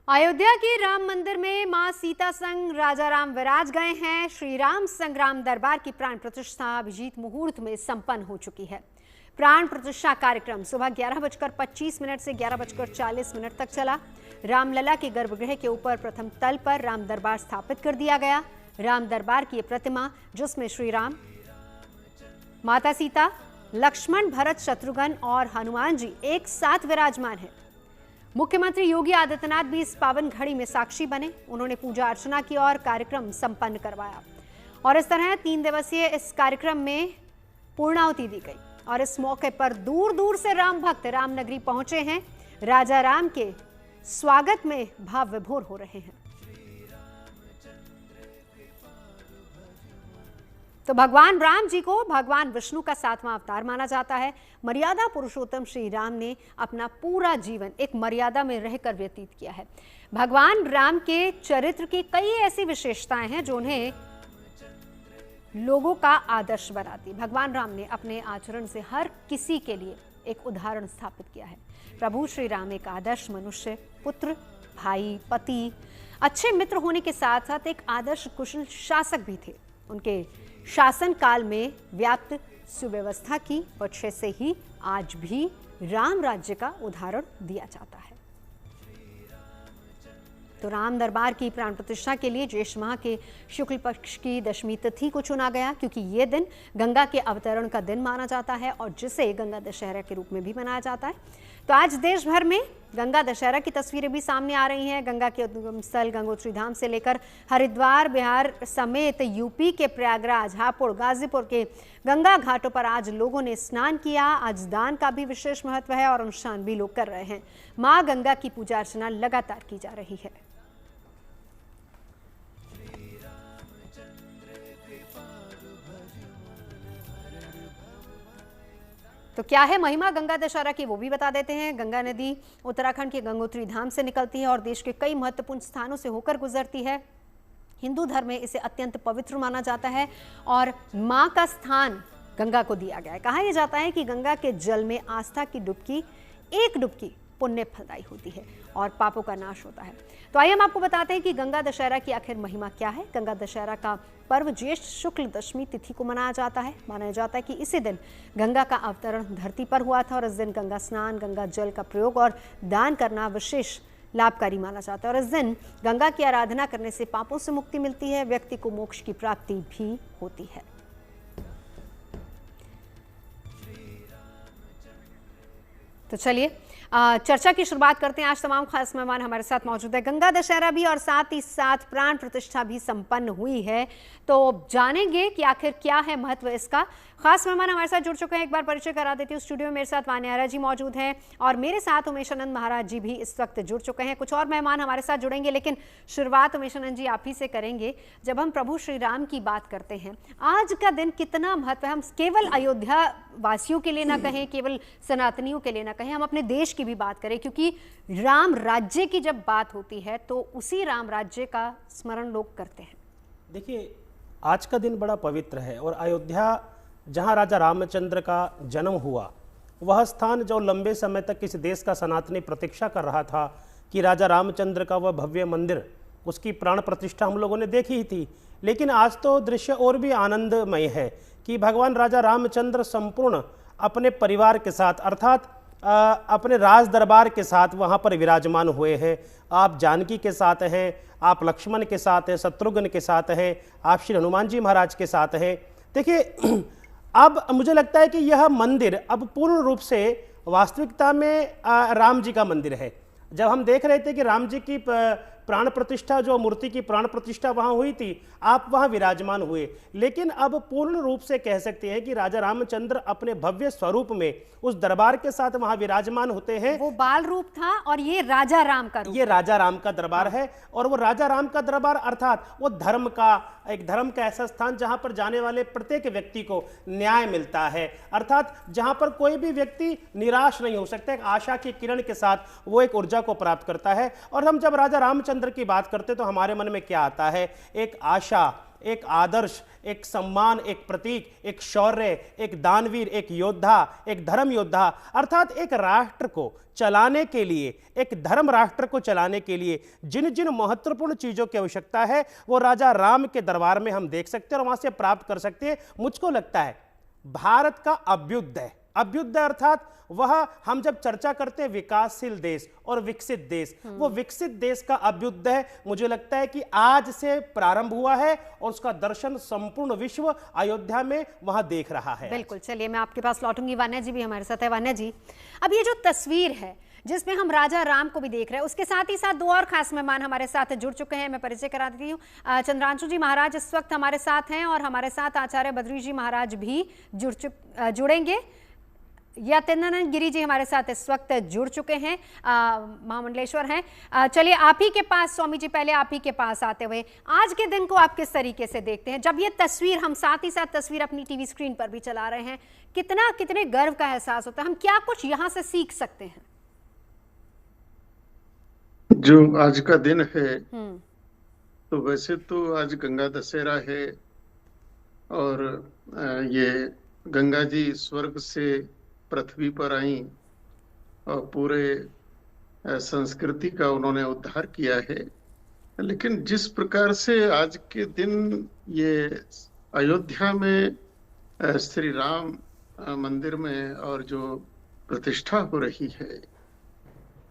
अयोध्या के राम मंदिर में मां सीता संग राजा राम विराज गए हैं। श्री राम संग्राम दरबार की प्राण प्रतिष्ठा अभिजीत मुहूर्त में संपन्न हो चुकी है। प्राण प्रतिष्ठा कार्यक्रम सुबह 11:25 से 11:40 तक चला। रामलला के गर्भगृह के ऊपर प्रथम तल पर राम दरबार स्थापित कर दिया गया। राम दरबार की प्रतिमा, जिसमें श्री राम, माता सीता, लक्ष्मण, भरत, शत्रुघ्न और हनुमान जी एक साथ विराजमान है। मुख्यमंत्री योगी आदित्यनाथ भी इस पावन घड़ी में साक्षी बने। उन्होंने पूजा अर्चना की और कार्यक्रम संपन्न करवाया और इस तरह 3 दिवसीय इस कार्यक्रम में पूर्णाहुति दी गई। और इस मौके पर दूर दूर से राम भक्त रामनगरी पहुंचे हैं। राजा राम के स्वागत में भाव विभोर हो रहे हैं। तो भगवान राम जी को भगवान विष्णु का 7वां अवतार माना जाता है। मर्यादा पुरुषोत्तम श्री राम ने अपना पूरा जीवन एक मर्यादा में रहकर व्यतीत किया है। भगवान राम के चरित्र की कई ऐसी विशेषताएं हैं जो उन्हें लोगों का आदर्श बनाती। भगवान राम ने अपने आचरण से हर किसी के लिए एक उदाहरण स्थापित किया है। प्रभु श्री राम एक आदर्श मनुष्य, पुत्र, भाई, पति, अच्छे मित्र होने के साथ साथ एक आदर्श कुशल शासक भी थे। उनके शासन काल में व्याप्त सुव्यवस्था की वजह से ही आज भी राम राज्य का उदाहरण दिया जाता है। तो राम दरबार की प्राण प्रतिष्ठा के लिए ज्येष्ठ माह के शुक्ल पक्ष की दशमी तिथि को चुना गया, क्योंकि ये दिन गंगा के अवतरण का दिन माना जाता है और जिसे गंगा दशहरा के रूप में भी मनाया जाता है। तो आज देश भर में गंगा दशहरा की तस्वीरें भी सामने आ रही हैं। गंगा के उद्गम स्थल गंगोत्री धाम से लेकर हरिद्वार, बिहार समेत यूपी के प्रयागराज, हापुड़, गाजीपुर के गंगा घाटों पर आज लोगों ने स्नान किया। आज दान का भी विशेष महत्व है और अनुष्ठान भी लोग कर रहे हैं। मां गंगा की पूजा अर्चना लगातार की जा रही है। तो क्या है महिमा गंगा दशहरा की, वो भी बता देते हैं। गंगा नदी उत्तराखंड के गंगोत्री धाम से निकलती है और देश के कई महत्वपूर्ण स्थानों से होकर गुजरती है। हिंदू धर्म में इसे अत्यंत पवित्र माना जाता है और मां का स्थान गंगा को दिया गया है। कहा यह जाता है कि गंगा के जल में आस्था की डुबकी, एक डुबकी पुण्य फलदायी होती है और पापों का नाश होता है। तो आइए हम आपको बताते हैं कि गंगा दशहरा की आखिर महिमा क्या है। गंगा दशहरा का पर्व ज्येष्ठ शुक्ल दशमी तिथि को मनाया जाता है। माना जाता है कि इसी दिन गंगा का अवतरण धरती पर हुआ था और इस दिन गंगा स्नान, गंगा जल का प्रयोग और दान करना विशेष लाभकारी माना जाता है। और इस दिन गंगा की आराधना करने से पापों से मुक्ति मिलती है, व्यक्ति को मोक्ष की प्राप्ति भी होती है। तो चलिए चर्चा की शुरुआत करते हैं। आज तमाम खास मेहमान हमारे साथ मौजूद है। गंगा दशहरा भी और साथ ही साथ प्राण प्रतिष्ठा भी संपन्न हुई है, तो जानेंगे कि आखिर क्या है महत्व इसका। खास मेहमान हमारे साथ जुड़ चुके हैं। एक बार परिचय करा देती हूँ। स्टूडियो में मेरे साथ वान्यारा जी मौजूद हैं और मेरे साथ उमेशानंद महाराज जी भी इस वक्त जुड़ चुके हैं। कुछ और मेहमान हमारे साथ जुड़ेंगे, लेकिन शुरुआत उमेशानंद जी आप ही से करेंगे। जब हम प्रभु श्री राम की बात करते हैं, आज का दिन कितना महत्व है? हम केवल अयोध्या वासियों के लिए ना कहें, केवल सनातनियों के लिए ना कहें, हम अपने देश की भी बात करें, क्योंकि राम राज्य की जब बात होती है तो उसी राम राज्य का स्मरण लोग करते हैं। देखिए, आज का दिन बड़ा पवित्र है और अयोध्या, जहां राजा रामचंद्र का जन्म हुआ, वह स्थान जो लंबे समय तक इस देश का सनातनी प्रतीक्षा कर रहा था कि राजा रामचंद्र का वह भव्य मंदिर, उसकी प्राण प्रतिष्ठा हम लोगों ने देखी ही थी। लेकिन आज तो दृश्य और भी आनंदमय है कि भगवान राजा रामचंद्र संपूर्ण अपने परिवार के साथ, अर्थात अपने राज दरबार के साथ वहाँ पर विराजमान हुए हैं। आप जानकी के साथ हैं, आप लक्ष्मण के साथ हैं, शत्रुघ्न के साथ हैं, आप श्री हनुमान जी महाराज के साथ हैं। देखिए, अब मुझे लगता है कि यह मंदिर अब पूर्ण रूप से वास्तविकता में राम जी का मंदिर है। जब हम देख रहे थे कि राम जी की प्राण प्रतिष्ठा, जो मूर्ति की प्राण प्रतिष्ठा वहां हुई थी, आप वहां विराजमान हुए। लेकिन अब पूर्ण रूप से कह सकते हैं कि राजा रामचंद्र अपने भव्य स्वरूप में उस दरबार के साथ वहां विराजमान होते हैं। वो बाल रूप था और ये राजा राम का रूप, ये राजा राम का दरबार है। और वो राजा राम का दरबार अर्थात वो धर्म का ऐसा स्थान जहां पर जाने वाले प्रत्येक व्यक्ति को न्याय मिलता है, अर्थात जहां पर कोई भी व्यक्ति निराश नहीं हो सकता। एक आशा की किरण के साथ वो एक ऊर्जा को प्राप्त करता है। और हम जब राजा रामचंद्र की बात करते तो हमारे मन में क्या आता है? एक आशा, एक आदर्श, एक सम्मान, एक प्रतीक, एक शौर्य, एक दानवीर, एक योद्धा, एक धर्म योद्धा, अर्थात एक राष्ट्र को चलाने के लिए, एक धर्म राष्ट्र को चलाने के लिए जिन जिन महत्वपूर्ण चीजों की आवश्यकता है वो राजा राम के दरबार में हम देख सकते हैं और वहां से प्राप्त कर सकते हैं। मुझको लगता है भारत का अभ्युदय, अभ्युदय अर्थात वह, हम जब चर्चा करते हैं विकासशील देश और विकसित देश, वो विकसित देश का अभ्युदय मुझे लगता है कि आज से प्रारंभ हुआ है और उसका दर्शन संपूर्ण विश्व अयोध्या में वहां देख रहा है। बिल्कुल, चलिए मैं आपके पास लौटूंगी। वान्या जी भी हमारे साथ है। वान्या जी, अब ये जो तस्वीर है जिसमें हम राजा राम को भी देख रहे हैं, उसके साथ ही साथ दो और खास मेहमान हमारे साथ जुड़ चुके हैं। मैं परिचय करा देती हूँ। चंद्रांशु जी महाराज इस वक्त हमारे साथ हैं और हमारे साथ आचार्य बद्री जी महाराज भी जुड़ेंगे। यतीन्द्रानंद गिरी जी हमारे साथ इस वक्त जुड़ चुके हैं, महामंडलेश्वर हैं। चलिए आप ही के पास, स्वामी जी पहले आप ही के पास आते हुए, आज के दिन को आप किस तरीके से देखते हैं? जब ये तस्वीर, हम साथ ही साथ तस्वीर अपनी टीवी स्क्रीन पर भी चला रहे हैं, कितने गर्व का एहसास होता है? हम क्या कुछ यहाँ से सीख सकते हैं? जो आज का दिन है, तो वैसे तो आज गंगा दशहरा है और ये गंगा जी स्वर्ग से पृथ्वी पर आई और पूरे संस्कृति का उन्होंने उद्धार किया है। लेकिन जिस प्रकार से आज के दिन ये अयोध्या में श्री राम मंदिर में और जो प्रतिष्ठा हो रही है,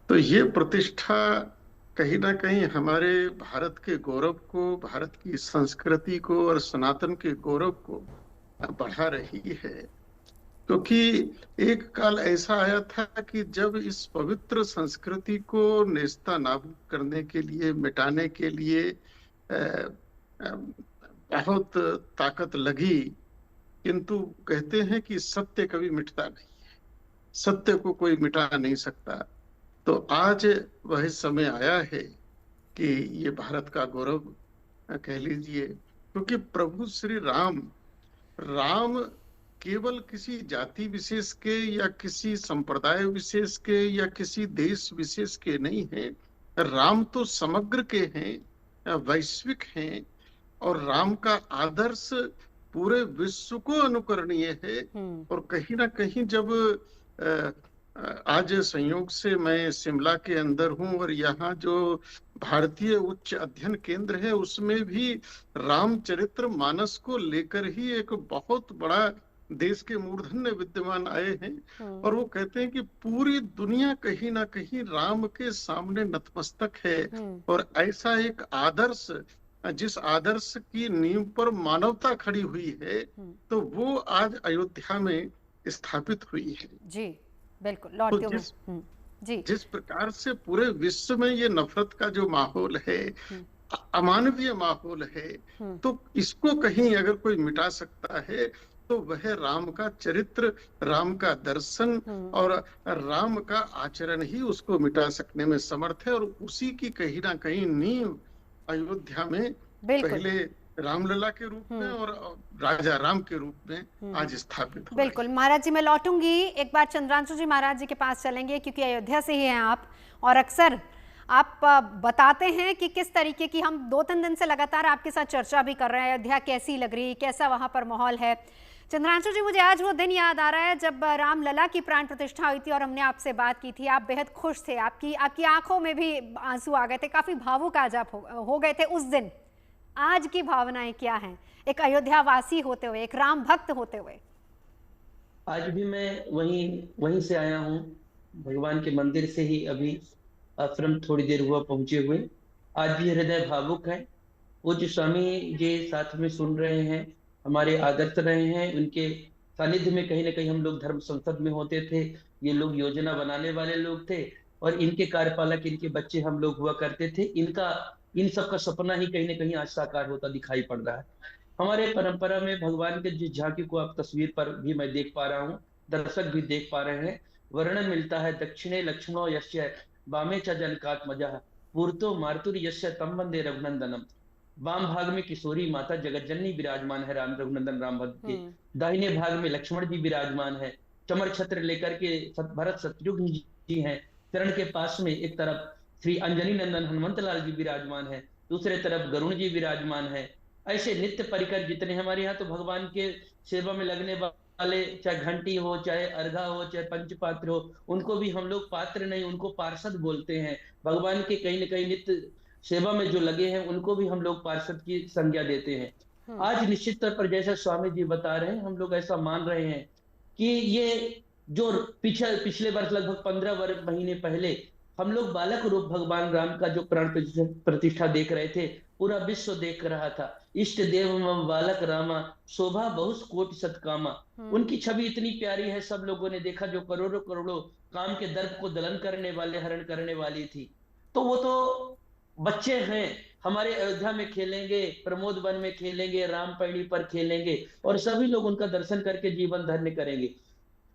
तो ये प्रतिष्ठा कहीं ना कहीं हमारे भारत के गौरव को, भारत की संस्कृति को और सनातन के गौरव को बढ़ा रही है। क्योंकि एक काल ऐसा आया था कि जब इस पवित्र संस्कृति को नेस्ता नाबूद करने के लिए, मिटाने के लिए बहुत ताकत लगी, किंतु कहते हैं कि सत्य कभी मिटता नहीं है, सत्य को कोई मिटा नहीं सकता। तो आज वह समय आया है कि ये भारत का गौरव कह लीजिए, क्योंकि प्रभु श्री राम केवल किसी जाति विशेष के या किसी संप्रदाय विशेष के या किसी देश विशेष के नहीं हैं। राम तो समग्र के हैं, वैश्विक हैं, और राम का आदर्श पूरे विश्व को अनुकरणीय है। और कहीं ना कहीं जब आज संयोग से मैं शिमला के अंदर हूं और यहाँ जो भारतीय उच्च अध्ययन केंद्र है उसमें भी रामचरित्र मानस को लेकर ही एक बहुत बड़ा देश के मूर्धन्य विद्यमान आए हैं और वो कहते हैं कि पूरी दुनिया कहीं ना कहीं राम के सामने नतमस्तक है। और ऐसा एक आदर्श, जिस आदर्श की नींव पर मानवता खड़ी हुई है, तो वो आज अयोध्या में स्थापित हुई है। जी बिल्कुल, लौट तो जिस प्रकार से पूरे विश्व में ये नफरत का जो माहौल है, अमानवीय माहौल है, तो इसको कहीं अगर कोई मिटा सकता है तो वह राम का चरित्र, राम का दर्शन और राम का आचरण ही उसको मिटा सकने में समर्थ है। और उसी की कहीं ना कहीं नींव अयोध्या में पहले रामलला के रूप में और राजा राम के रूप में आज स्थापित हो। बिल्कुल महाराज जी, मैं लौटूंगी एक बार चंद्रांशु जी महाराज जी के पास चलेंगे, क्योंकि अयोध्या से ही हैं आप और अक्सर आप बताते हैं कि किस तरीके की, हम 2-3 दिन से लगातार आपके साथ चर्चा भी कर रहे हैं, अयोध्या कैसी लग रही, कैसा वहां पर माहौल है। चंद्रांशु जी, मुझे आज वो दिन याद आ रहा है जब रामलला की प्राण प्रतिष्ठा हुई थी और हमने आपसे बात की थी। आप बेहद खुश थे, आपकी आंखों में भी आंसू आ गए थे, काफी भावुक आज आप हो गए थे उस दिन। आज की भावनाएं क्या हैं, एक अयोध्या वासी होते हुए, एक राम भक्त होते हुए? आज भी मैं वहीं से आया हूँ, भगवान के मंदिर से ही अभी आश्रम थोड़ी देर हुआ पहुंचे हुए। आज भी हृदय भावुक है। वो जो स्वामी जी साथ में सुन रहे हैं, हमारे आदर्श रहे हैं, उनके सानिध्य में कहीं ना कहीं हम लोग धर्म संसद में होते थे। ये लोग योजना बनाने वाले लोग थे और इनके कार्यपालक, इनके बच्चे हम लोग हुआ करते थे। इन सब का सपना ही कहीं ना कहीं आज साकार होता दिखाई पड़ रहा है। हमारे परंपरा में भगवान के जिस झांकी को आप तस्वीर पर भी मैं देख पा रहा हूँ, दर्शक भी देख पा रहे हैं, वर्णन मिलता है दक्षिणे लक्ष्मणो यस्य वामे च जनकात्मजः पूर्तो मार्तुर यस्य तम वंदे रघुनंदनम। वाम भाग में किशोरी माता जगत जननी विराजमान है, राम रघुनंदन राम भक्त के। दाहिने भाग में लक्ष्मण जी विराजमान है, चमर छत्र लेकर के भरत शत्रुघ्न जी हैं। चरण के पास में एक तरफ श्री अंजनी नंदन हनुमंत लाल जी विराजमान है, दूसरे तरफ गरुण जी विराजमान है, ऐसे नित्य परिकर जितने हमारे यहाँ, तो भगवान के सेवा में लगने वाले, चाहे घंटी हो, चाहे अर्घा हो, चाहे पंचपात्र हो, उनको भी हम लोग पात्र नहीं, उनको पार्षद बोलते हैं। भगवान के कहीं ना कहीं नित्य सेवा में जो लगे हैं उनको भी हम लोग पार्षद की संज्ञा देते हैं। आज निश्चित तौर पर जैसा स्वामी जी बता रहे हैं, हम लोग ऐसा मान रहे हैं कि ये जो पिछले वर्ष लगभग 15 महीने पहले हम लोग बालक रूप भगवान राम का जो प्राण प्रतिष्ठा देख रहे थे, पूरा विश्व देख रहा था। इष्ट देव मम बालक रामा, शोभा बहुस कोटि सतकामा। उनकी छवि इतनी प्यारी है, सब लोगों ने देखा, जो करोड़ों करोड़ों काम के दर्प को दलन करने वाले, हरण करने वाली थी। तो वो तो बच्चे हैं, हमारे अयोध्या में खेलेंगे, प्रमोद वन में खेलेंगे, राम पैड़ी पर खेलेंगे, और सभी लोग उनका दर्शन करके जीवन धन्य करेंगे।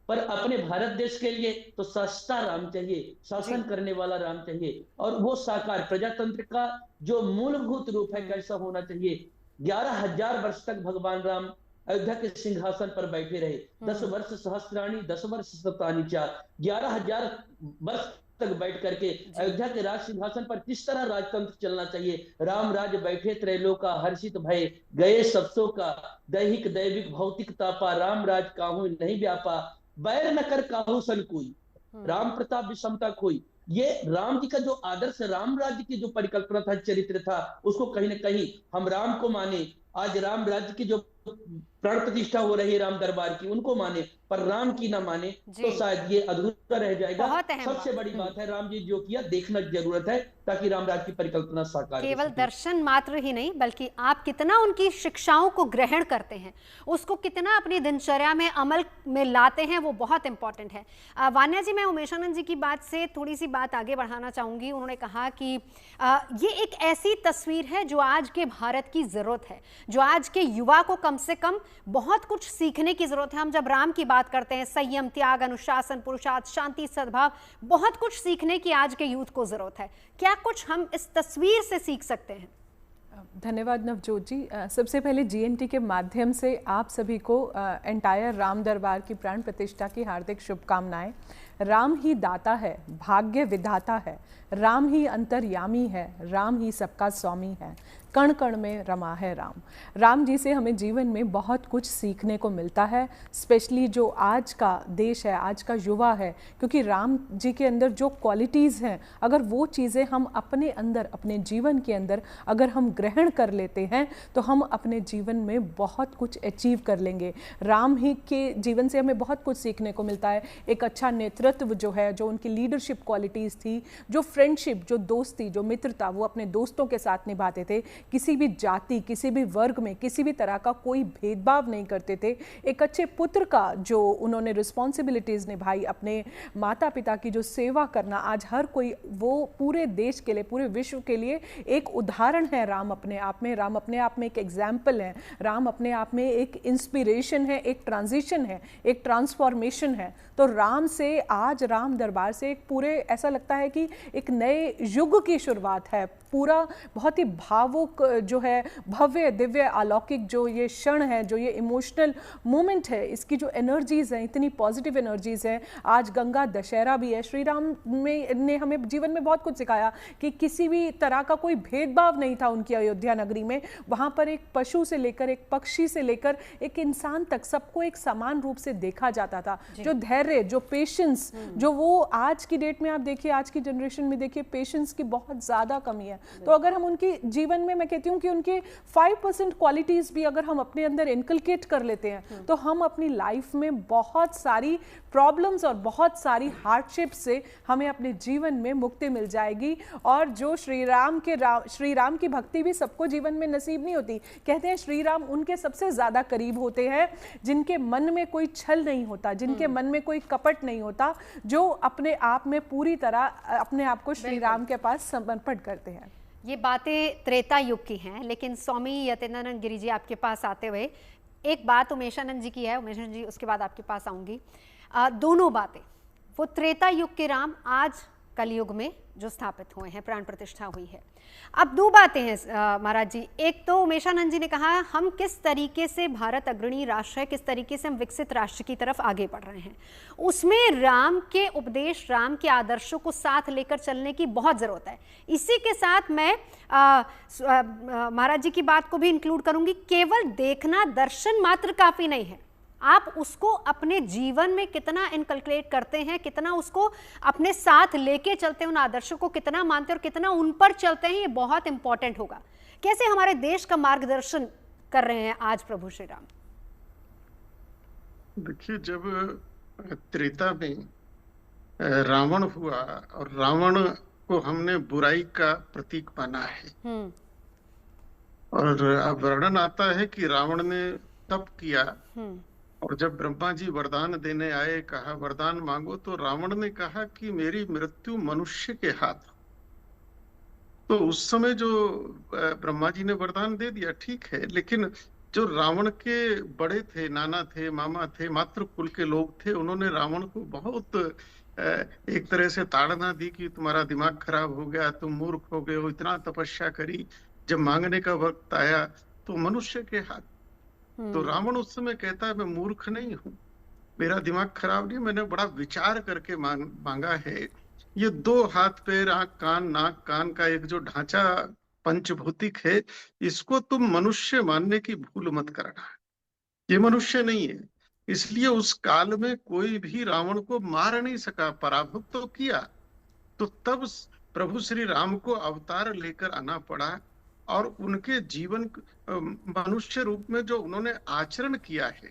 पर अपने भारत देश के लिए तो सस्ता राम चाहिए, शासन करने वाला राम चाहिए, और वो साकार प्रजातंत्र का जो मूलभूत रूप है कैसा होना चाहिए। 11,000 वर्ष तक भगवान राम अयोध्या के सिंहासन पर बैठे रहे। 10 वर्ष सहस्त्राणी 10 वर्ष शतानि चा, 11,000 वर्ष तक बैठ करके अयोध्या के राज सिंहासन पर किस तरह राजतंत्र चलना चाहिए। राम राज बैठे त्रैलोका, हर्षित भय गए सबसो का, दैहिक दैविक भौतिक तापा, राम राज काहू नहीं व्यापा, बैर न कर काहू सन कोई, राम प्रताप विषमता खोई। ये राम जी का जो आदर्श, राम राज्य की जो परिकल्पना था, चरित्र था, उसको कहीं ना कहीं हम राम को माने। आज राम राज्य की जो प्राण प्रतिष्ठा हो रही है राम दरबार की, उनको माने, पर राम की ना माने तो शायद ये अधूरा रह जाएगा। सबसे बड़ी बात है, राम जी जो किया देखना जरूरत है, ताकि राम राज्य की परिकल्पना साकार हो। केवल दर्शन मात्र ही नहीं, बल्कि आप कितना उनकी शिक्षाओं को ग्रहण करते हैं, उसको कितना अपनी दिनचर्या में अमल में लाते हैं, वो बहुत इंपॉर्टेंट है। वान्या जी, मैं उमेशानंद जी की बात से थोड़ी सी बात आगे बढ़ाना चाहूंगी। उन्होंने कहा कि ये एक ऐसी तस्वीर है जो आज के भारत की जरूरत है, जो आज के युवा को कम से कम बहुत कुछ सीखने की जरूरत है। हम जब राम की बात करते हैं, संयम, त्याग, अनुशासन, पुरुषार्थ, शांति, सद्भाव, बहुत कुछ सीखने की आज के यूथ को जरूरत है। क्या कुछ हम इस तस्वीर से सीख सकते हैं? धन्यवाद नवजोत जी। सबसे पहले जीएनटी के माध्यम से आप सभी को एंटायर राम दरबार की प्राण प्रतिष्ठा की हार्दिक शुभकामनाएं। राम ही दाता है, भाग्य विधाता है, राम ही अंतर्यामी है, राम ही सबका स्वामी है, कण कण में रमा है राम। राम जी से हमें जीवन में बहुत कुछ सीखने को मिलता है, स्पेशली जो आज का देश है, आज का युवा है, क्योंकि राम जी के अंदर जो क्वालिटीज़ हैं, अगर वो चीज़ें हम अपने अंदर, अपने जीवन के अंदर अगर हम ग्रहण कर लेते हैं, तो हम अपने जीवन में बहुत कुछ अचीव कर लेंगे। राम ही के जीवन से हमें बहुत कुछ सीखने को मिलता है। एक अच्छा नेतृत्व जो है, जो उनकी लीडरशिप क्वालिटीज़ थी, जो फ्रेंडशिप, जो दोस्ती, जो मित्रता, वो अपने दोस्तों के साथ निभाते थे। किसी भी जाति, किसी भी वर्ग में किसी भी तरह का कोई भेदभाव नहीं करते थे। एक अच्छे पुत्र का जो उन्होंने रिस्पॉन्सिबिलिटीज़ निभाई, अपने माता पिता की जो सेवा करना, आज हर कोई वो पूरे देश के लिए, पूरे विश्व के लिए एक उदाहरण है। राम अपने आप में, राम अपने आप में एक एग्जाम्पल है, राम अपने आप में एक इंस्पिरेशन है, एक ट्रांजिशन है, एक ट्रांसफॉर्मेशन है। तो राम से, आज राम दरबार से एक पूरे, ऐसा लगता है कि एक नए युग की शुरुआत है। पूरा बहुत ही भावुक जो है, भव्य दिव्य अलौकिक जो ये क्षण है, जो ये इमोशनल मोमेंट है, इसकी जो एनर्जीज हैं, इतनी पॉजिटिव एनर्जीज हैं। आज गंगा दशहरा भी है। श्री राम ने हमें जीवन में बहुत कुछ सिखाया कि किसी भी तरह का कोई भेदभाव नहीं था उनकी अयोध्या नगरी में। वहाँ पर एक पशु से लेकर, एक पक्षी से लेकर एक इंसान तक, सबको एक समान रूप से देखा जाता था। जो धैर्य, जो पेशेंस, जो वो आज की डेट में आप देखिए, आज की जनरेशन में देखिए, पेशेंस की बहुत ज़्यादा कमी है। तो अगर हम उनकी जीवन में, मैं कहती हूँ कि उनके 5% क्वालिटीज़ भी अगर हम अपने अंदर इनकलकेट कर लेते हैं, तो हम अपनी लाइफ में बहुत सारी प्रॉब्लम्स और बहुत सारी हार्डशिप से हमें अपने जीवन में मुक्ति मिल जाएगी। और जो श्री राम की भक्ति भी सबको जीवन में नसीब नहीं होती। कहते हैं श्री राम उनके सबसे ज़्यादा करीब होते हैं जिनके मन में कोई छल नहीं होता, जिनके मन में कोई कपट नहीं होता, जो अपने आप में पूरी तरह अपने आप को श्री राम के पास समर्पण करते हैं। ये बातें त्रेता युग की हैं, लेकिन स्वामी यतीन्द्रानंद गिरी जी आपके पास आते हुए एक बात उमेशानंद जी की है। उमेशानंद जी, उसके बाद आपके पास आऊंगी। दोनों बातें, वो त्रेता युग के राम आज कलयुग में जो स्थापित हुए हैं, प्राण प्रतिष्ठा हुई है। अब दो बातें हैं महाराज जी। एक तो उमेशानंद जी ने कहा हम किस तरीके से भारत अग्रणी राष्ट्र है, किस तरीके से हम विकसित राष्ट्र की तरफ आगे बढ़ रहे हैं, उसमें राम के उपदेश, राम के आदर्शों को साथ लेकर चलने की बहुत ज़रूरत है। इसी के साथ मैं महाराज जी की बात को भी इंक्लूड करूंगी। केवल देखना, दर्शन मात्र काफ़ी नहीं है, आप उसको अपने जीवन में कितना इनकलकेट करते हैं, कितना उसको अपने साथ लेके चलते हैं, उन आदर्शों को कितना मानते हैं और कितना उन पर चलते हैं, ये बहुत इंपॉर्टेंट होगा। कैसे हमारे देश का मार्गदर्शन कर रहे हैं आज प्रभु श्री राम? देखिए, जब त्रेता में रावण हुआ और रावण को हमने बुराई का प्रतीक माना है, और अब वर्णन आता है कि रावण ने तप किया, और जब ब्रह्मा जी वरदान देने आए, कहा वरदान मांगो, तो रावण ने कहा कि मेरी मृत्यु मनुष्य के हाथ। तो उस समय जो ब्रह्मा जी ने वरदान दे दिया, ठीक है, लेकिन जो रावण के बड़े थे, नाना थे, मामा थे, मातृ कुल के लोग थे, उन्होंने रावण को बहुत एक तरह से ताड़ना दी कि तुम्हारा दिमाग खराब हो गया, तुम मूर्ख हो गए हो, इतना तपस्या करी, जब मांगने का वक्त आया तो मनुष्य के हाथ। तो रावण उस समय कहता है मैं मूर्ख नहीं हूं, मेरा दिमाग खराब नहीं, मैंने बड़ा विचार करके मांगा है। ये 2 हाथ पैर आंख कान नाक कान का एक जो ढांचा पंचभौतिक है, इसको तुम मनुष्य मानने की भूल मत करना, ये मनुष्य नहीं है। इसलिए उस काल में कोई भी रावण को मार नहीं सका, पराभूत तो किया। तो तब प्रभु श्री राम को अवतार लेकर आना पड़ा, और उनके जीवन मनुष्य रूप में जो उन्होंने आचरण किया है,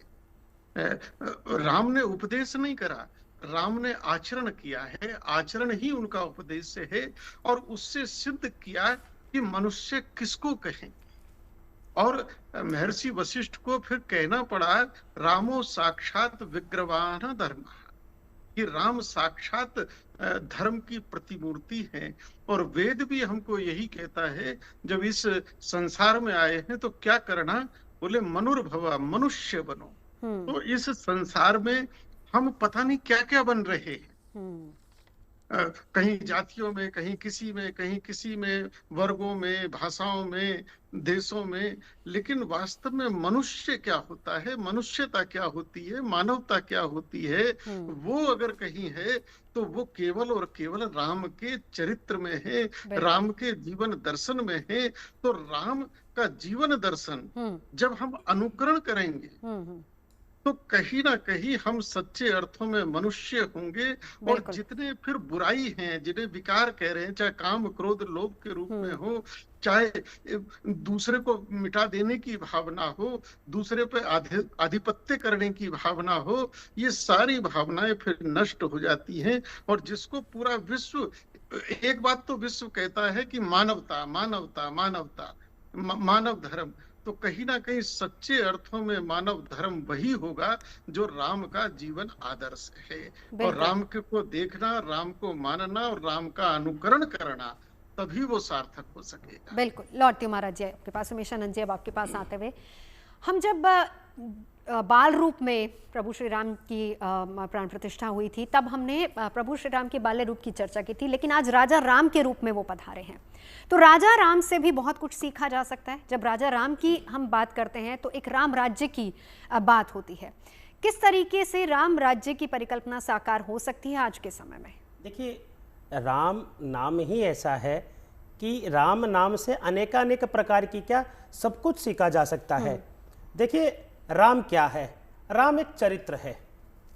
राम ने उपदेश नहीं करा, राम ने आचरण किया है, आचरण ही उनका उपदेश है, और उससे सिद्ध किया कि मनुष्य किसको कहें। और महर्षि वशिष्ठ को फिर कहना पड़ा रामो साक्षात विग्रवान धर्म, कि राम साक्षात धर्म की प्रतिमूर्ति है। और वेद भी हमको यही कहता है, जब इस संसार में आए हैं तो क्या करना, बोले मनुर्भवा, मनुष्य बनो। तो इस संसार में हम पता नहीं क्या क्या बन रहे हैं, कहीं जातियों में, कहीं किसी में, वर्गों में, भाषाओं में, देशों में, लेकिन वास्तव में मनुष्य क्या होता है, मनुष्यता क्या होती है, मानवता क्या होती है, वो अगर कहीं है तो वो केवल और केवल राम के चरित्र में है, राम के जीवन दर्शन में है। तो राम का जीवन दर्शन जब हम अनुकरण करेंगे तो कहीं ना कहीं हम सच्चे अर्थों में मनुष्य होंगे। और जितने फिर बुराई हैं, जिन्हें विकार कह रहे हैं, चाहे काम क्रोध लोभ के रूप में हो, चाहे दूसरे को मिटा देने की भावना हो, दूसरे पे आधिपत्य करने की भावना हो, ये सारी भावनाएं फिर नष्ट हो जाती हैं। और जिसको पूरा विश्व, एक बात तो विश्व कहता है कि मानवता मानवता मानवता, मानव धर्म, तो कहीं ना कहीं सच्चे अर्थों में मानव धर्म वही होगा जो राम का जीवन आदर्श है। और राम को देखना, राम को मानना और राम का अनुकरण करना, तभी वो सार्थक हो सकेगा। बिल्कुल। लौटती हूँ महाराज जी आपके पास, उमेशानंद जी अब आपके पास आते हुए, हम जब बाल रूप में प्रभु श्री राम की प्राण प्रतिष्ठा हुई थी, तब हमने प्रभु श्री राम के बाल्य रूप की चर्चा की थी, लेकिन आज राजा राम के रूप में वो पधारे हैं। तो राजा राम से भी बहुत कुछ सीखा जा सकता है। जब राजा राम की हम बात करते हैं तो एक राम राज्य की बात होती है। किस तरीके से राम राज्य की परिकल्पना साकार हो सकती है आज के समय में? देखिए, राम नाम ही ऐसा है कि राम नाम से अनेकानेक प्रकार की क्या सब कुछ सीखा जा सकता है। देखिए, राम क्या है? राम एक चरित्र है,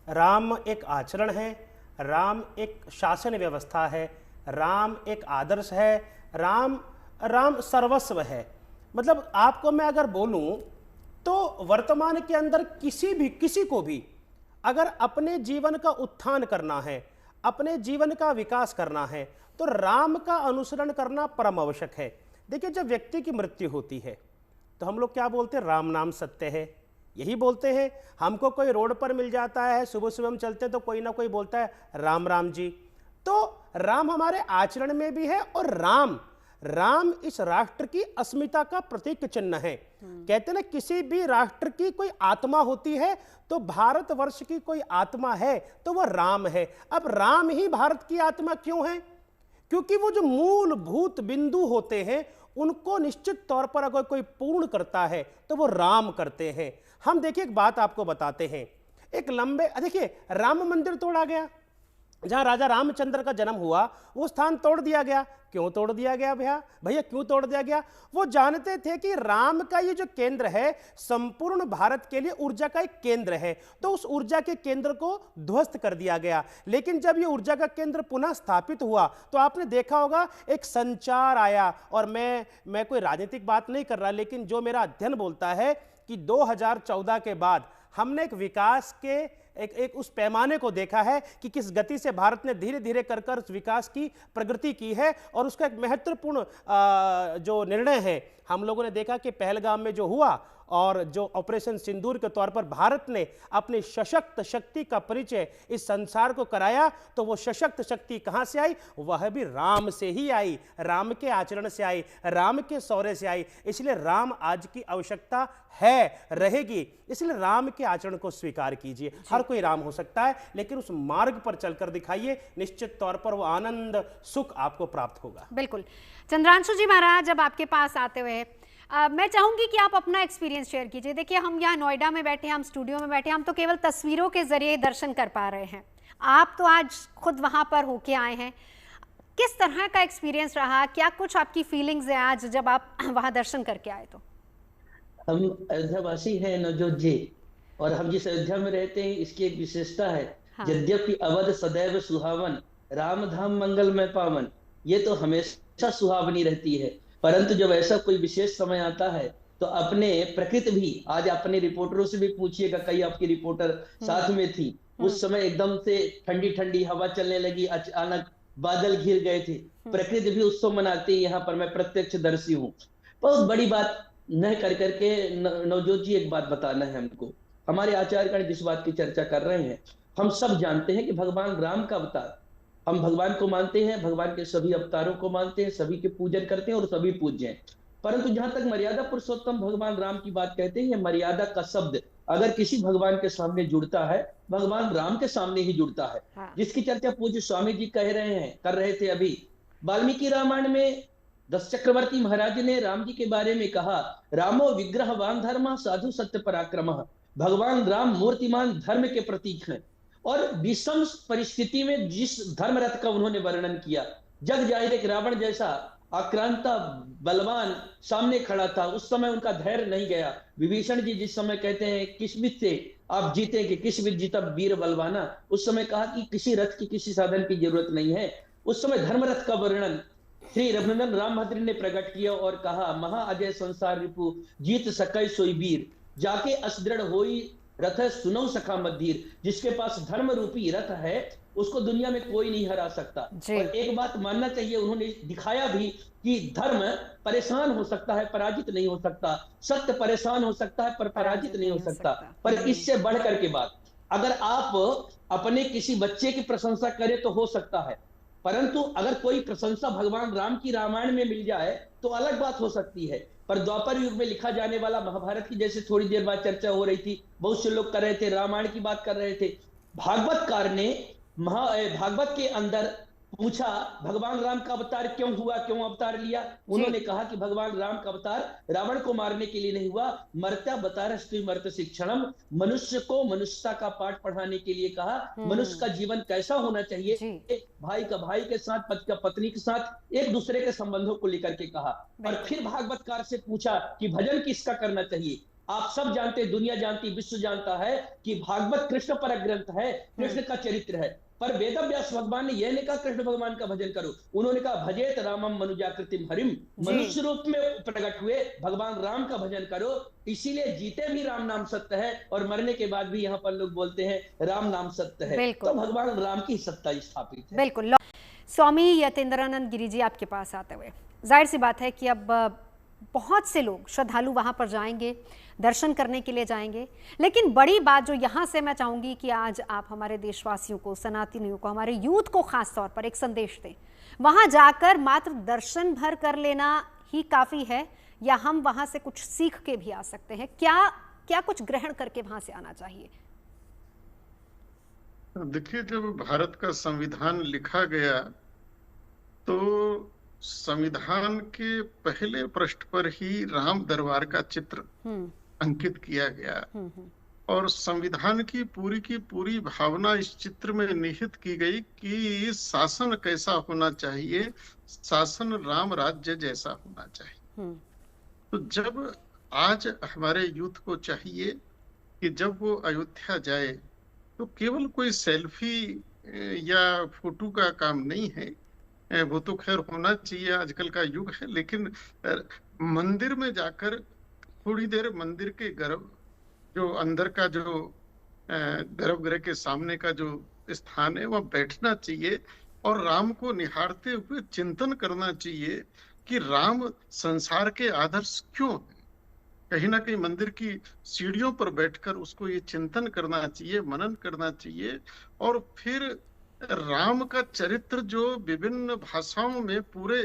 राम एक आचरण है, राम एक शासन व्यवस्था है, राम एक आदर्श है, राम सर्वस्व है। मतलब आपको मैं अगर बोलूं तो वर्तमान के अंदर किसी को भी अगर अपने जीवन का उत्थान करना है, अपने जीवन का विकास करना है, तो राम का अनुसरण करना परम आवश्यक है। देखिए, जब व्यक्ति की मृत्यु होती है तो हम लोग क्या बोलते हैं? राम नाम सत्य है, यही बोलते हैं। हमको कोई रोड पर मिल जाता है, सुबह सुबह हम चलते तो कोई ना कोई बोलता है राम राम जी। तो राम हमारे आचरण में भी है, और राम इस राष्ट्र की अस्मिता का प्रतीक चिन्ह है। कहते ना, किसी भी राष्ट्र की कोई आत्मा होती है, तो भारतवर्ष की कोई आत्मा है तो वह राम है। अब राम ही भारत की आत्मा क्यों है? क्योंकि वो जो मूलभूत बिंदु होते हैं उनको निश्चित तौर पर अगर कोई पूर्ण करता है तो वो राम करते हैं। हम देखिए एक बात आपको बताते हैं, एक लंबे देखिए राम मंदिर तोड़ा गया, जहां राजा रामचंद्र का जन्म हुआ वो स्थान तोड़ दिया गया। क्यों तोड़ दिया गया भैया क्यों तोड़ दिया गया? वो जानते थे कि राम का ये जो केंद्र है संपूर्ण भारत के लिए ऊर्जा का एक केंद्र है, तो उस ऊर्जा के केंद्र को ध्वस्त कर दिया गया। लेकिन जब ये ऊर्जा का केंद्र पुनः स्थापित हुआ तो आपने देखा होगा एक संचार आया। और मैं कोई राजनीतिक बात नहीं कर रहा, लेकिन जो मेरा अध्ययन बोलता है कि 2014 के बाद हमने एक विकास के एक उस पैमाने को देखा है कि किस गति से भारत ने धीरे धीरे कर उस विकास की प्रगति की है। और उसका एक महत्वपूर्ण जो निर्णय है, हम लोगों ने देखा कि पहलगाम में जो हुआ और जो ऑपरेशन सिंदूर के तौर पर भारत ने अपनी सशक्त शक्ति का परिचय इस संसार को कराया, तो वो सशक्त शक्ति कहां से आई? वह भी राम से ही आई, राम के आचरण से आई, राम के शौर्य से आई। इसलिए राम आज की आवश्यकता है, रहेगी। इसलिए राम के आचरण को स्वीकार कीजिए। हर कोई राम हो सकता है, लेकिन उस मार्ग पर चलकर दिखाइए, निश्चित तौर पर वो आनंद सुख आपको प्राप्त होगा। बिल्कुल। चंद्रांशु जी महाराज, जब आपके पास आते हुए मैं चाहूंगी कि आप अपना एक्सपीरियंस शेयर कीजिए। देखिए, हम यहाँ नोएडा में बैठे हैं, हम स्टूडियो में बैठे हैं, हम तो केवल तस्वीरों के जरिए दर्शन कर पा रहे हैं। आप तो आज खुद वहां पर होके आए हैं, किस तरह का एक्सपीरियंस रहा? क्या कुछ आपकी फीलिंग्स है आज जब आप वहां दर्शन करके आए? तो हम अयोध्यावासी हैं नवजोत जी, और हम जिस अयोध्या में रहते हैं इसकी एक विशेषता है। हाँ। यद्यपि अवध सदैव सुहावन, राम धाम मंगलमय पावन, ये तो हमेशा सुहावनी रहती है। परंतु जब ऐसा कोई विशेष समय आता है तो अपने प्रकृति भी, आज अपने रिपोर्टरों से भी पूछिएगा, कई आपकी रिपोर्टर साथ में थी, उस समय एकदम से ठंडी ठंडी हवा चलने लगी, अचानक बादल घिर गए थे, प्रकृति भी उत्सव मनाती है। यहाँ पर मैं प्रत्यक्षदर्शी हूँ। बहुत बड़ी बात न कर करके नवजोत जी एक बात बताना है हमको। हमारे आचार्यगण जिस बात की चर्चा कर रहे हैं, हम सब जानते हैं कि भगवान राम का अवतार, हम भगवान को मानते हैं, भगवान के सभी अवतारों को मानते हैं, सभी के पूजन करते हैं और सभी पूज्य हैं। परंतु जहां तक मर्यादा पुरुषोत्तम भगवान राम की बात कहते हैं, मर्यादा का शब्द अगर किसी भगवान के सामने जुड़ता है, भगवान राम के सामने ही जुड़ता है। हाँ। जिसकी चर्चा पूज्य स्वामी जी कर रहे थे अभी। वाल्मीकि रामायण में दस चक्रवर्ती महाराज ने राम जी के बारे में कहा, रामो विग्रहवान धर्म साधु सत्य पराक्रम। भगवान राम मूर्तिमान धर्म के प्रतीक हैं। और विषम परिस्थिति में जिस धर्म रथ का उन्होंने वर्णन किया, जग जाहिर एक रावण जैसा आक्रांता बलवान सामने खड़ा था, उस समय उनका धैर्य नहीं गया। विभीषण जी जिस समय कहते हैं किसमित से आप जीतेंगे, किसमित जीता वीर बलवाना, उस समय कहा कि किसी रथ की, किसी साधन की जरूरत नहीं है। उस समय धर्म रथ का वर्णन श्री रघुनंदन रामभद्र ने प्रकट किया और कहा, महा अजय संसार रिपु जीत सकै सोई वीर, जाके असदृढ़ होई रथ सुनो सखा मधीर। जिसके पास धर्म रूपी रथ है उसको दुनिया में कोई नहीं हरा सकता। और एक बात मानना चाहिए, उन्होंने दिखाया भी कि धर्म परेशान हो सकता है, पराजित नहीं हो सकता। सत्य परेशान हो सकता है पर पराजित नहीं हो सकता। पर इससे बढ़कर के बात, अगर आप अपने किसी बच्चे की प्रशंसा करें तो हो सकता है, परंतु अगर कोई प्रशंसा भगवान राम की रामायण में मिल जाए तो अलग बात हो सकती है। पर द्वापर युग में लिखा जाने वाला महाभारत की, जैसे थोड़ी देर बाद चर्चा हो रही थी, बहुत से लोग कर रहे थे, रामायण की बात कर रहे थे। भागवतकार ने भागवत के अंदर पूछा, भगवान राम का अवतार क्यों हुआ, क्यों अवतार लिया? उन्होंने कहा कि भगवान राम का अवतार रावण को मारने के लिए नहीं हुआ, मर्त्या बतारस्तु मर्त्य शिक्षणम, मनुष्य को मनुष्यता का पाठ पढ़ाने के लिए कहा। मनुष्य का जीवन कैसा होना चाहिए, भाई का भाई के साथ, पति का पत्नी के साथ, एक दूसरे के संबंधों को लेकर के कहा। और फिर भागवतकार से पूछा कि भजन किसका करना चाहिए। आप सब जानते, दुनिया जानती, विश्व जानता है कि भागवत कृष्ण पर ग्रंथ है, कृष्ण का चरित्र है। पर वेदव्यास भगवान ने यह नहीं कहा कृष्ण भगवान का भजन करो, उन्होंने कहा भजेत रामम मनुजाकृतिम हरिम, मनुष्य रूप में प्रकट हुए भगवान राम का भजन करो। इसीलिए जीते भी राम नाम सत्य है और मरने के बाद भी यहाँ पर लोग बोलते हैं राम नाम सत्य है। तो भगवान राम की सत्ता स्थापित है। बिल्कुल। स्वामी यतीन्द्रानंद गिरी जी, आपके पास आते हुए जाहिर सी बात है कि अब बहुत से लोग श्रद्धालु वहाँ पर जाएंगे, दर्शन करने के लिए जाएंगे, लेकिन बड़ी बात जो यहाँ से मैं चाहूँगी कि आज आप हमारे देशवासियों को, सनातनियों को, हमारे यूथ को खास तौर पर एक संदेश दें। वहाँ जाकर मात्र दर्शन भर कर लेना ही काफ़ी है या हम वहाँ से कुछ सीख के भी आ सकते हैं? क्या कुछ ग्रहण करके वहाँ से आना चाहिए? देखिए, जब भारत का संविधान लिखा गया तो संविधान के पहले पृष्ठ पर ही राम दरबार का चित्र अंकित किया गया और संविधान की पूरी भावना इस चित्र में निहित की गई कि शासन कैसा होना चाहिए, शासन राम राज्य जैसा होना चाहिए। तो जब आज हमारे यूथ को चाहिए कि जब वो अयोध्या जाए तो केवल कोई सेल्फी या फोटो का काम नहीं है, वो तो खैर होना चाहिए, आजकल का युग है, लेकिन मंदिर में जाकर थोड़ी देर मंदिर के गर्भ जो अंदर का जो गर्भगृह के सामने का जो स्थान है वहाँ बैठना चाहिए और राम को निहारते हुए चिंतन करना चाहिए कि राम संसार के आदर्श क्यों है। कहीं ना कहीं मंदिर की सीढ़ियों पर बैठकर उसको ये चिंतन करना चाहिए, मनन करना चाहिए और फिर राम का चरित्र जो विभिन्न भाषाओं में पूरे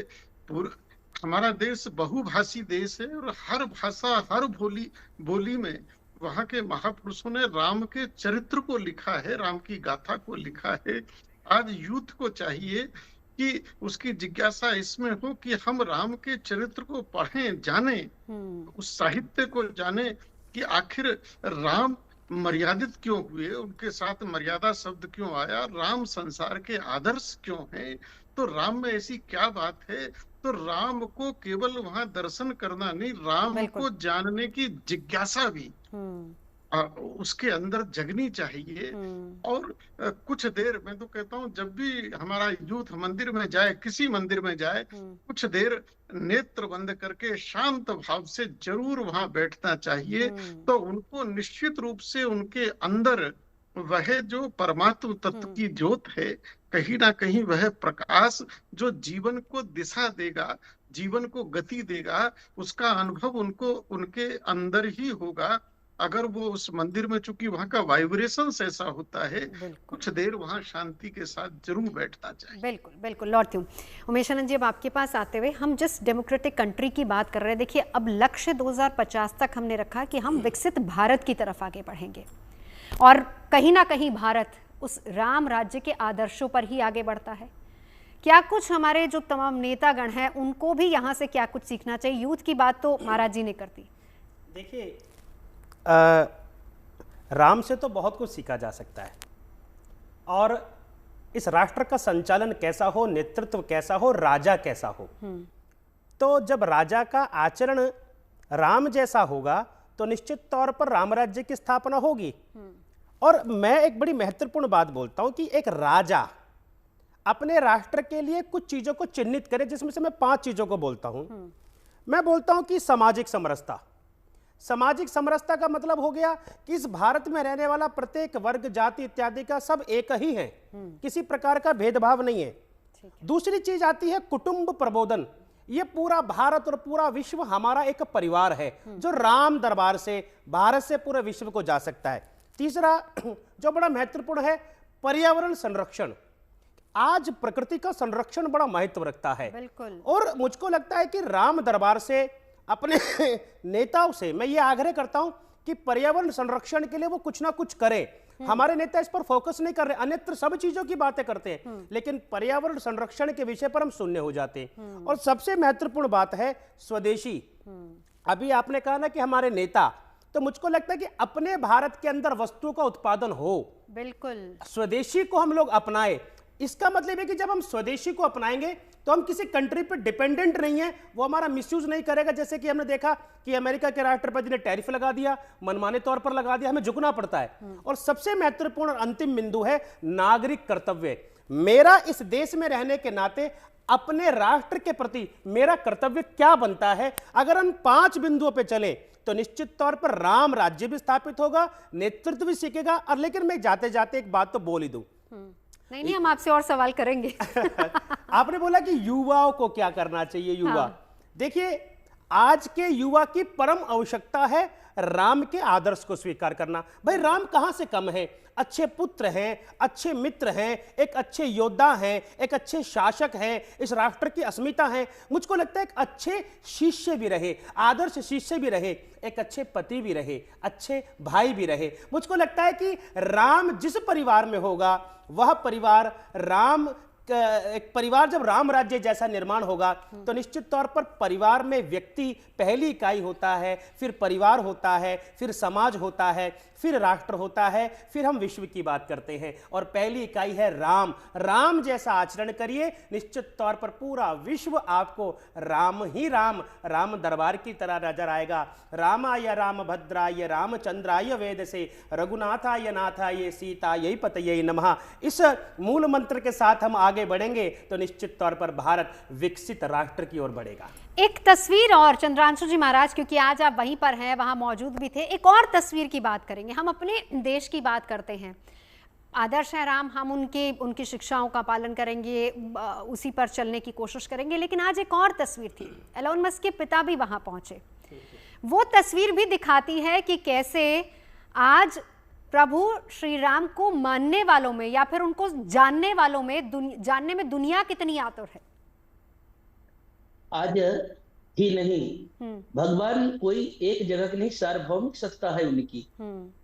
हमारा देश बहुभाषी देश है और हर भाषा हर बोली में वहां के महापुरुषों ने राम के चरित्र को लिखा है, राम की गाथा को लिखा है। आज यूथ को चाहिए कि उसकी जिज्ञासा इसमें हो कि हम राम के चरित्र को पढ़ें, जानें, उस साहित्य को जानें कि आखिर राम मर्यादित क्यों हुए, उनके साथ मर्यादा शब्द क्यों आया, राम संसार के आदर्श क्यों हैं, तो राम में ऐसी क्या बात है। तो राम को केवल वहां दर्शन करना नहीं, राम को जानने की जिज्ञासा भी उसके अंदर जगनी चाहिए। और कुछ देर, मैं तो कहता हूँ जब भी हमारा यूथ मंदिर में जाए, किसी मंदिर में जाए, कुछ देर नेत्र बंद करके शांत भाव से जरूर वहां बैठना चाहिए। तो उनको निश्चित रूप से उनके अंदर वह जो परमात्म तत्व की ज्योत है, कहीं ना कहीं वह प्रकाश जो जीवन को दिशा देगा, जीवन को गति देगा, उसका अनुभव उनको उनके अंदर ही होगा। अगर वो उस मंदिर में, चूंकि वहां का वाइब्रेशन ऐसा होता है, कुछ देर वहां शांति के साथ जरूर बैठना चाहिए। बिल्कुल बिल्कुल। लौटती हूँ उमेश आनंद जी, अब आपके पास आते हुए, हम जिस डेमोक्रेटिक कंट्री की बात कर रहे हैं, देखिए अब लक्ष्य 2050 तक हमने रखा कि हम विकसित भारत की तरफ आगे बढ़ेंगे और कहीं ना कहीं भारत उस राम राज्य के आदर्शों पर ही आगे बढ़ता है। क्या कुछ हमारे जो तमाम नेतागण हैं उनको भी यहाँ से क्या कुछ सीखना चाहिए? यूथ की बात तो महाराज जी ने कर दी। देखिए, राम से तो बहुत कुछ सीखा जा सकता है और इस राष्ट्र का संचालन कैसा हो, नेतृत्व कैसा हो, राजा कैसा हो, तो जब राजा का आचरण राम जैसा होगा तो निश्चित तौर पर राम राज्य की स्थापना होगी। और मैं एक बड़ी महत्वपूर्ण बात बोलता हूं कि एक राजा अपने राष्ट्र के लिए कुछ चीजों को चिन्हित करे, जिसमें से मैं 5 चीजों को बोलता हूं। मैं बोलता हूं कि सामाजिक समरसता। सामाजिक समरसता का मतलब हो गया कि इस भारत में रहने वाला प्रत्येक वर्ग, जाति इत्यादि का सब एक ही है, किसी प्रकार का भेदभाव नहीं है। दूसरी चीज आती है कुटुंब प्रबोधन। ये पूरा भारत और पूरा विश्व हमारा एक परिवार है जो राम दरबार से भारत से पूरे विश्व को जा सकता है। तीसरा जो बड़ा महत्वपूर्ण है, पर्यावरण संरक्षण। आज प्रकृति का संरक्षण बड़ा महत्व रखता है। बिल्कुल। और मुझको लगता है कि राम दरबार से, अपने नेताओं से मैं ये आग्रह करता हूं कि पर्यावरण संरक्षण के लिए वो कुछ ना कुछ करे। हमारे नेता इस पर फोकस नहीं कर रहे, अन्यत्र सब चीजों की बातें करते हैं, लेकिन पर्यावरण संरक्षण के विषय पर हम शून्य हो जाते हैं। और सबसे महत्वपूर्ण बात है स्वदेशी। अभी आपने कहा ना कि हमारे नेता, तो मुझको लगता है कि अपने भारत के अंदर वस्तुओं का उत्पादन हो, बिल्कुल स्वदेशी को हम लोग अपनाए। इसका मतलब है कि जब हम स्वदेशी को अपनाएंगे तो हम किसी कंट्री पर डिपेंडेंट नहीं है, वो हमारा मिसयूज नहीं करेगा। जैसे कि हमने देखा कि अमेरिका के राष्ट्रपति ने टैरिफ लगा दिया, मनमाने तौर पर लगा दिया, हमें झुकना पड़ता है। और सबसे महत्वपूर्ण अंतिम बिंदु है नागरिक कर्तव्य। मेरा इस देश में रहने के नाते अपने राष्ट्र के प्रति मेरा कर्तव्य क्या बनता है, अगर हम 5 बिंदुओं पर चले तो निश्चित तौर पर राम राज्य भी स्थापित होगा, नेतृत्व भी सीखेगा। और लेकिन मैं जाते जाते एक बात तो बोल ही दूं, नहीं, हम आपसे और सवाल करेंगे। आपने बोला कि युवाओं को क्या करना चाहिए। युवा, देखिए आज के युवा की परम आवश्यकता है राम के आदर्श को स्वीकार करना। भाई राम कहां से कम है, अच्छे पुत्र हैं, अच्छे मित्र हैं, एक अच्छे योद्धा हैं, एक अच्छे शासक हैं, इस राष्ट्र की अस्मिता है। मुझको लगता है एक अच्छे शिष्य भी रहे, आदर्श शिष्य भी रहे, एक अच्छे पति भी रहे, अच्छे भाई भी रहे। मुझको लगता है कि राम जिस परिवार में होगा वह परिवार राम एक परिवार जब राम राज्य जैसा निर्माण होगा तो निश्चित तौर पर परिवार में व्यक्ति पहली इकाई होता है, फिर परिवार होता है, फिर समाज होता है, फिर राष्ट्र होता है, फिर हम विश्व की बात करते हैं और पहली इकाई है राम। राम जैसा आचरण करिए, निश्चित तौर पर पूरा विश्व आपको राम ही राम, राम दरबार की तरह नजर आएगा। रामाय रामभद्राय रामचंद्राय वेदसे रघुनाथाय नाथाय सीतायै पतये नमः। इस मूल मंत्र के साथ हम आगे बढ़ेंगे तो निश्चित तौर पर भारत विकसित राष्ट्र की ओर बढ़ेगा। एक तस्वीर और चंद्रांशु जी महाराज, क्योंकि आज आप वहीं पर हैं, वहां मौजूद भी थे, एक और तस्वीर की बात करेंगे। हम अपने देश की बात करते हैं, आदर्श है राम, हम उनकी शिक्षाओं का पालन करेंगे, उसी पर चलने की कोशिश करेंगे। लेकिन आज एक और तस्वीर थी, एलोन मस्क के पिता भी वहां पहुंचे। वो तस्वीर भी दिखाती है कि कैसे आज प्रभु श्री राम को मानने वालों में या फिर उनको जानने वालों में जानने में दुनिया कितनी आतुर है। आज ही नहीं, भगवान कोई एक जगह की नहीं, सार्वभौमिक सत्ता है उनकी,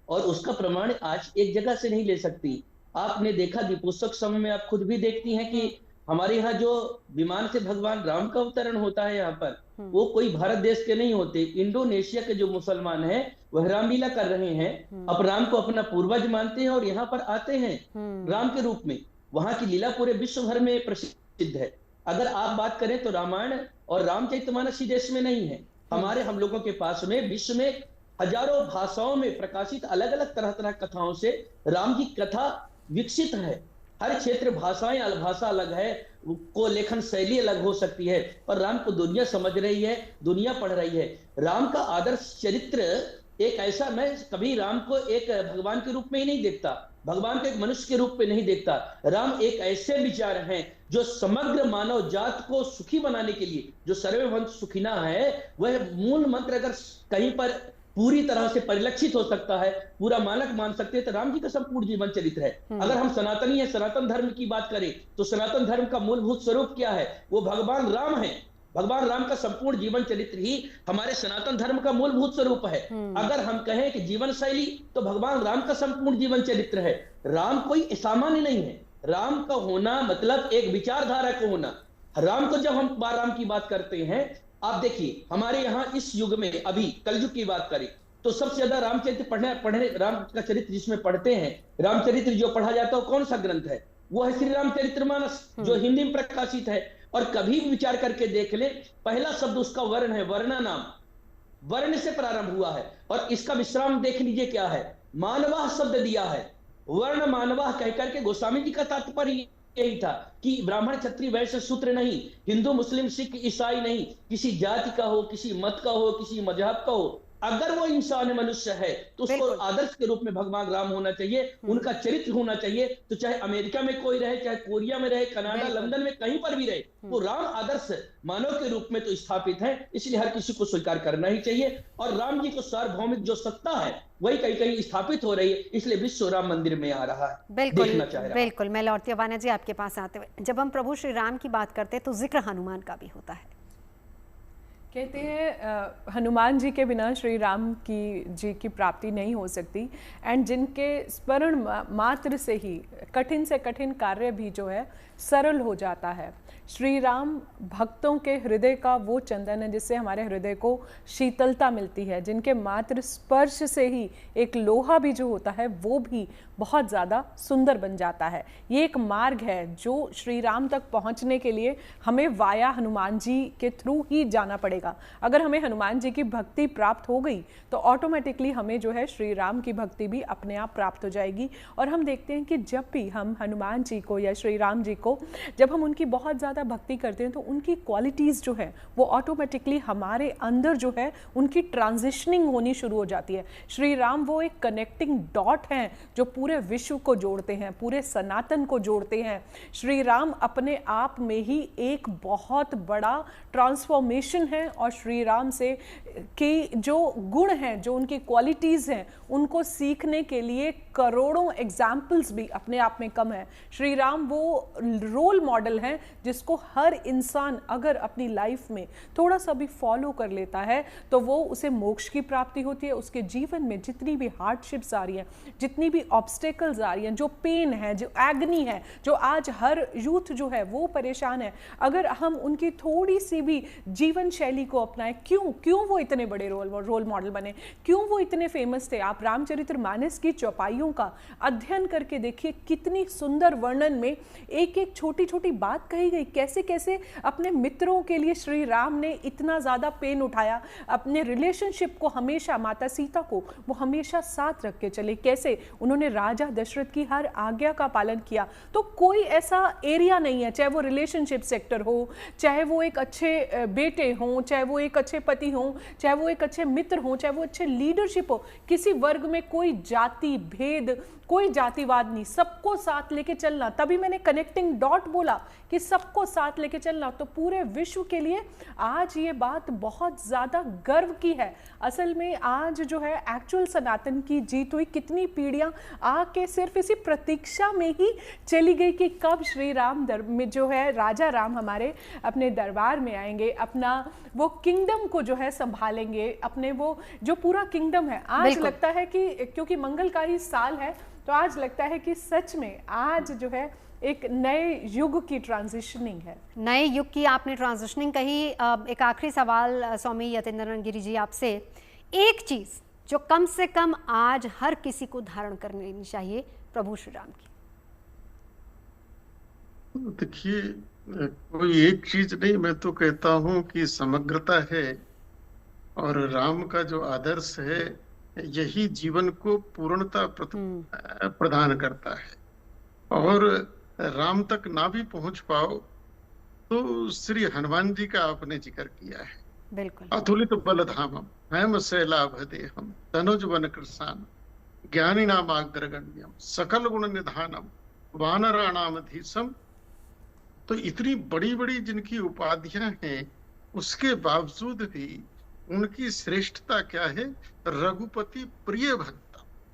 और उसका प्रमाण आज एक जगह से नहीं ले सकती। आपने देखा दीपोत्सव समय में, आप खुद भी देखती हैं कि हमारे यहाँ जो विमान से भगवान राम का अवतरण होता है यहाँ पर, वो कोई भारत देश के नहीं होते, इंडोनेशिया के जो मुसलमान हैं वह रामलीला कर रहे हैं, अब राम को अपना पूर्वज मानते हैं और यहाँ पर आते हैं राम के रूप में। वहां की लीला पूरे विश्व भर में प्रसिद्ध है। अगर आप बात करें तो रामायण और रामचरितमानस इसी देश में नहीं है, हम लोगों के पास में विश्व में हजारों भाषाओं में प्रकाशित अलग अलग तरह तरह कथाओं से राम की कथा विकसित है। हर क्षेत्र भाषाएं भाषा अलग है, को लेखन शैली अलग हो सकती है, पर राम को दुनिया समझ रही है, दुनिया पढ़ रही है। राम का आदर्श चरित्र एक ऐसा, मैं कभी राम को एक भगवान के रूप में ही नहीं देखता, भगवान को एक मनुष्य के रूप में नहीं देखता। राम एक ऐसे विचार हैं जो समग्र मानव जात को सुखी बनाने के लिए, जो सर्वभूत सुखिना है, वह मूल मंत्र अगर कहीं पर पूरी तरह से परिलक्षित हो सकता है, पूरा मानक मान सकते हैं, तो राम जी का संपूर्ण जीवन चरित्र है। अगर हम सनातनी है, सनातन धर्म की बात करें तो सनातन धर्म का मूलभूत स्वरूप क्या है? वो भगवान राम है। भगवान राम का संपूर्ण जीवन चरित्र ही हमारे सनातन धर्म का मूलभूत स्वरूप है। अगर हम कहें कि जीवन शैली, तो भगवान राम का संपूर्ण जीवन चरित्र है। राम कोई सामान्य नहीं है, राम का होना मतलब एक विचारधारा का होना। राम को जब हम राम की बात करते हैं, आप देखिए हमारे यहाँ इस युग में, अभी कलयुग की बात करें तो सबसे ज्यादा रामचरित्र पढ़ने राम का चरित्र जिसमें पढ़ते हैं, रामचरित्र जो पढ़ा जाता है कौन सा ग्रंथ है? वो है श्री रामचरितमानस, जो हिंदी में प्रकाशित है। और कभी भी विचार करके देख ले, पहला शब्द उसका वर्ण है, वर्णा नाम, वर्ण से प्रारंभ हुआ है। और इसका विश्राम देख लीजिए क्या है, मानवाह शब्द दिया है। वर्ण मानवाह कहकर के गोस्वामी जी का तात्पर्य यही था कि ब्राह्मण क्षत्रिय वैश्य शूद्र नहीं, हिंदू मुस्लिम सिख ईसाई नहीं, किसी जाति का हो, किसी मत का हो, किसी मजहब का हो, अगर वो इंसान मनुष्य है तो उसको आदर्श के रूप में भगवान राम होना चाहिए, उनका चरित्र होना चाहिए। तो चाहे अमेरिका में कोई रहे, चाहे कोरिया में रहे, कनाडा, लंदन में कहीं पर भी रहे, वो राम आदर्श मानव के रूप में तो स्थापित है, इसलिए हर किसी को स्वीकार करना ही चाहिए। और राम जी को सार्वभौमिक जो सत्ता है वही कहीं कहीं स्थापित हो रही है, इसलिए विश्व राम मंदिर में आ रहा है। बिल्कुल मैं लौटती हूं वाना जी आपके पास आते हुए। जब हम प्रभु श्री राम की बात करते हैं तो जिक्र हनुमान का भी होता है। कहते हैं हनुमान जी के बिना श्री राम की प्राप्ति नहीं हो सकती, एंड जिनके स्मरण मात्र से ही कठिन से कठिन कार्य भी जो है सरल हो जाता है। श्री राम भक्तों के हृदय का वो चंदन है जिससे हमारे हृदय को शीतलता मिलती है, जिनके मात्र स्पर्श से ही एक लोहा भी जो होता है वो भी बहुत ज़्यादा सुंदर बन जाता है। ये एक मार्ग है जो श्री राम तक पहुंचने के लिए हमें वाया हनुमान जी के थ्रू ही जाना पड़ेगा। अगर हमें हनुमान जी की भक्ति प्राप्त हो गई तो ऑटोमेटिकली हमें जो है श्री राम की भक्ति भी अपने आप प्राप्त हो जाएगी। और हम देखते हैं कि जब भी हम हनुमान जी को या श्री राम जी को जब हम उनकी बहुत ज़्यादा भक्ति करते हैं तो उनकी क्वालिटीज़ जो है वो ऑटोमेटिकली हमारे अंदर जो है उनकी ट्रांजिशनिंग होनी शुरू हो जाती है। श्री राम वो एक कनेक्टिंग डॉट हैं जो पूरे विश्व को जोड़ते हैं, पूरे सनातन को जोड़ते हैं। श्री राम अपने आप में ही एक बहुत बड़ा ट्रांसफॉर्मेशन है और श्री राम से की जो गुण हैं, जो उनकी क्वालिटीज़ हैं, उनको सीखने के लिए करोड़ों एग्जाम्पल्स भी अपने आप में कम है। श्री राम वो रोल मॉडल हैं जिस जिसको हर इंसान अगर अपनी लाइफ में थोड़ा सा भी फॉलो कर लेता है तो वो उसे मोक्ष की प्राप्ति होती है। उसके जीवन में जितनी भी हार्डशिप्स आ रही हैं, जितनी भी ऑब्स्टेकल्स आ रही हैं, जो पेन है, जो एग्नी है, जो आज हर यूथ जो है वो परेशान है, अगर हम उनकी थोड़ी सी भी जीवन शैली को अपनाएं, क्यों वो इतने बड़े रोल मॉडल बने, क्यों वो इतने फेमस थे। आप रामचरितमानस की चौपाइयों का अध्ययन करके देखिए, कितनी सुंदर वर्णन में एक एक छोटी छोटी बात कही गई, कैसे कैसे अपने मित्रों के लिए श्री राम ने इतना ज्यादा पेन उठाया, अपने रिलेशनशिप को हमेशा, माता सीता को वो हमेशा साथ रख के चले, कैसे उन्होंने राजा दशरथ की हर आज्ञा का पालन किया। तो कोई ऐसा एरिया नहीं है, चाहे वो रिलेशनशिप सेक्टर हो, चाहे वो एक अच्छे बेटे हों, चाहे वो एक अच्छे पति हों, चाहे वो एक अच्छे मित्र हों, चाहे वो अच्छे लीडरशिप हो, किसी वर्ग में कोई जाति भेद, कोई जातिवाद नहीं, सबको साथ लेके चलना। तभी मैंने कनेक्टिंग डॉट बोला कि सबको साथ लेके चलना। तो पूरे विश्व के लिए आज ये बात बहुत ज्यादा गर्व की है। असल में आज जो है एक्चुअल सनातन की जीत हुई। कितनी पीढ़ियां आके सिर्फ इसी प्रतीक्षा में ही चली गई कि कब श्री राम में जो है राजा राम हमारे अपने दरबार में आएंगे, अपना वो किंगडम को जो है संभालेंगे, अपने वो जो पूरा किंगडम है। आज लगता है कि क्योंकि मंगलकारी साल है, तो आज लगता है कि सच में आज जो है एक नए युग की ट्रांजिशनिंग है। नए युग की आपने ट्रांजिशनिंग कही। एक आखिरी सवाल स्वामी यतीन्द्र गिरी जी आपसे, एक चीज जो कम से कम आज हर किसी को धारण कर लेनी चाहिए प्रभु श्री राम की। देखिए, कोई एक चीज नहीं, मैं तो कहता हूँ कि समग्रता है, और राम का जो आदर्श है यही जीवन को पूर्णता प्रदान करता है। और राम तक ना भी पहुंच पाओ तो श्री हनुमान जी का आपने जिक्र किया है, बिल्कुल। अतुलित बलधामम हेम शैलाभदेहम तनुज वन कृशान ज्ञानी नाम अग्रगण्यम सकल गुण निधानम वानराणाम धीसम। तो इतनी बड़ी बड़ी जिनकी उपाधियां हैं, उसके बावजूद भी उनकी श्रेष्ठता क्या है? रघुपति प्रिय भक्त,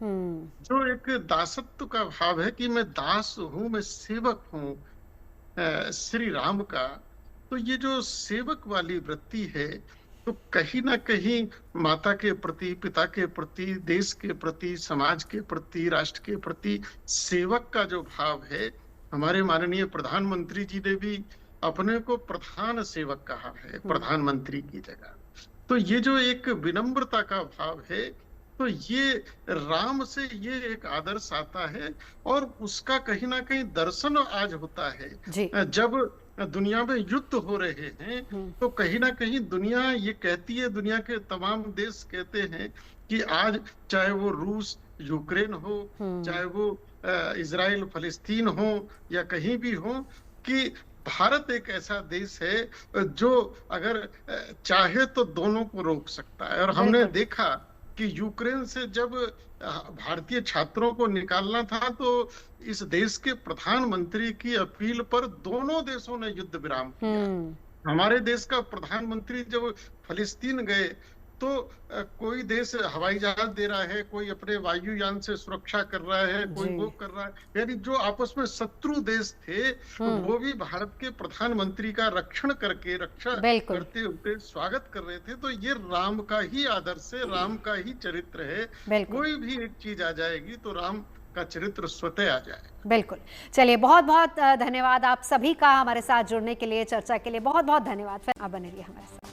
जो एक दासत्व का भाव है कि मैं दास हूं, मैं सेवक हूं श्री राम का। तो ये जो सेवक वाली वृत्ति है, तो कहीं ना कहीं माता के प्रति, पिता के प्रति, देश के प्रति, समाज के प्रति, राष्ट्र के प्रति सेवक का जो भाव है, हमारे माननीय प्रधानमंत्री जी ने भी अपने को प्रधान सेवक कहा है, प्रधानमंत्री की जगह। तो ये जो एक विनम्रता का भाव है, तो ये राम से ये एक आदर्श आता है, और उसका कहीं ना कहीं दर्शन आज होता है। जब दुनिया में युद्ध हो रहे हैं, तो कहीं ना कहीं दुनिया ये कहती है, दुनिया के तमाम देश कहते हैं कि आज चाहे वो रूस यूक्रेन हो, चाहे वो इजराइल फलस्तीन हो, या कहीं भी हो, कि भारत एक ऐसा देश है जो अगर चाहे तो दोनों को रोक सकता है। और हमने देखा कि यूक्रेन से जब भारतीय छात्रों को निकालना था, तो इस देश के प्रधानमंत्री की अपील पर दोनों देशों ने युद्ध विराम किया। हमारे देश का प्रधानमंत्री जब फलस्तीन गए, तो कोई देश हवाई जहाज दे रहा है, कोई अपने वायुयान से सुरक्षा कर रहा है, कोई वो कर रहा है, यानी जो आपस में शत्रु देश थे, वो भी भारत के प्रधानमंत्री का रक्षण करके, रक्षा करते हुए स्वागत कर रहे थे। तो ये राम का ही आदर्श है, राम का ही चरित्र है। कोई भी एक चीज आ जाएगी तो राम का चरित्र स्वतः आ जाए। बिल्कुल। चलिए, बहुत बहुत धन्यवाद आप सभी का हमारे साथ जुड़ने के लिए, चर्चा के लिए बहुत बहुत धन्यवाद। फिर आप बने रहिए हमारे साथ।